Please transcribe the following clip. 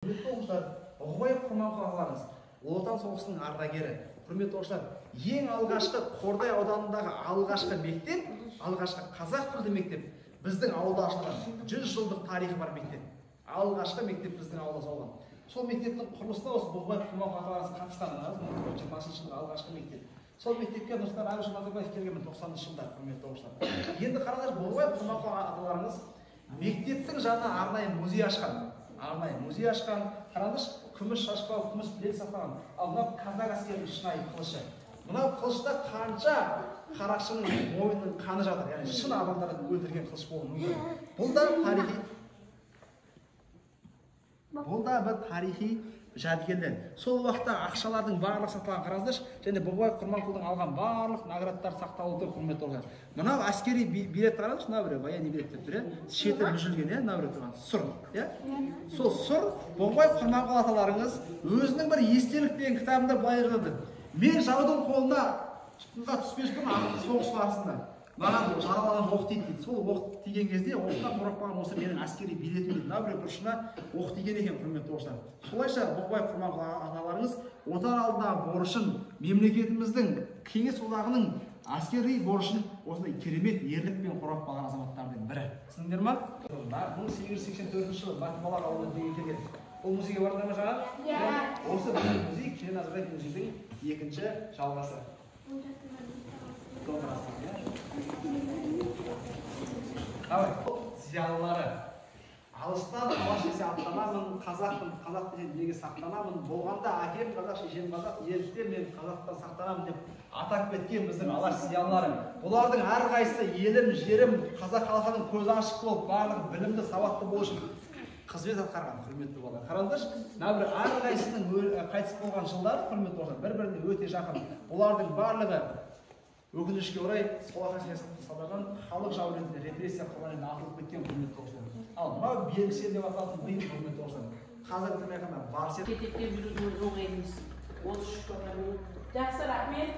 Құрметті оқушылар, Бұғыбаев Құрманқұл ағаларыңыз, Ұлы Отан соғысының ардагері. Құрметті оқушылар, ең алғашқы Қордай ауданындағы алғашқы мектеп, алғашқы қазақ тілді мектеп біздің ауылда ашылған. 100 жылдық тарихы бар мектеп. Алғашқы мектеп біздің ауылда салған. Сол мектептің құрылысына осы Бұғыбаев Құрманқұл ағаларыңыз қатысқан. 1920 жылғы алғашқы мектеп. Сол мектепке Нұрсұлтан Әбішұлы Назарбаев келген 90-шы жылдар, құрметті оқушылар. Енді қараңыздар, Бұғыбаев Құрманқұл ағаларыңыз мектептің жанына арнайы музей ашқан. Қараңызшы, күміс шашпау, күміс білек сақтаған. Ал мынау қазақ әскерінің шынайы қылышы. Мынау қылышта қанша қарақшының мойнының қаны жатыр, яғни шын адамдарды өлтірген қылыш болуы мүмкін. Бұл да бір тарихи жәдігерлер. Сол уақытта ақшалардың барлық сақталған, қараңыздаршы, және Бұғыбаев Құрманқұлдың алған барлық наградтар сақталып тұр, құрметті оқушылар. Мынау әскери билет қараңызшы, мына бір военный билет деп тұр, шеті мүжілген, мына бір тұрған сұр, сол сұр Бұғыбаев Құрманқұл аталарыңыз өзінің бір естелік деген кітабында былай жазады: мен жаудың қолына тұтқынға түспеспін соғыс барысында. Маған жараланған оқ тиді дейді. Сол оқ тиген кезде оқтан қорықпаған осы менің әскери билетім дейді. Мына бір бұрышына оқ тиген екен, құрметті оқушылар. Солайша Бұғыбаев Құрманқұл аталарыңыз отан алдындағы борышын, мемлекетіміздің кеңес одағының әскери борышын осындай керемет ерлікпен қорғап қалған азаматтардың бірі. Түсіндіңдер ме? 1884 жылы Батымалақ ауылына дүниеге келген. Бұл музейге бардыңдар ма жаңа? Иә. Осы музей Кенен Назарбаев музейдің екінші жалғасы. Зиялылары алыстан алаш десе аттанамын, қазақпын, қазақ десе неге сақтанамын, болғанда әкем қазақ, шешем қазақ, ертең мен қазақтан сақтанамын деп атап кеткен біздің алаш зиялылары. Бұлардың әрқайсысы елім, жерім, қазақ халқының көзі ашық болып, барлығы білімді, сауатты болу үшін қызмет атқарған, құрметті балалар. Қараңыздаршы, мына бір әрқайсысының қайтыс болған жылдары, құрметті балалар, бір-біріне өте жақын. Бұлардың барлығы өкінішке орай солақай саясатты салдарынан халық жауы ретінде репрессия құрбанына атылып кеткен, құрметті оқушылар. Ал мынау белгісел деп аталатын биыл, құрметті оқушылар, қазіргі тілмен айтқанда барыс ет. Мектепте жүргеніміз оңай емес. 33 бала. Жақсы, рахмет.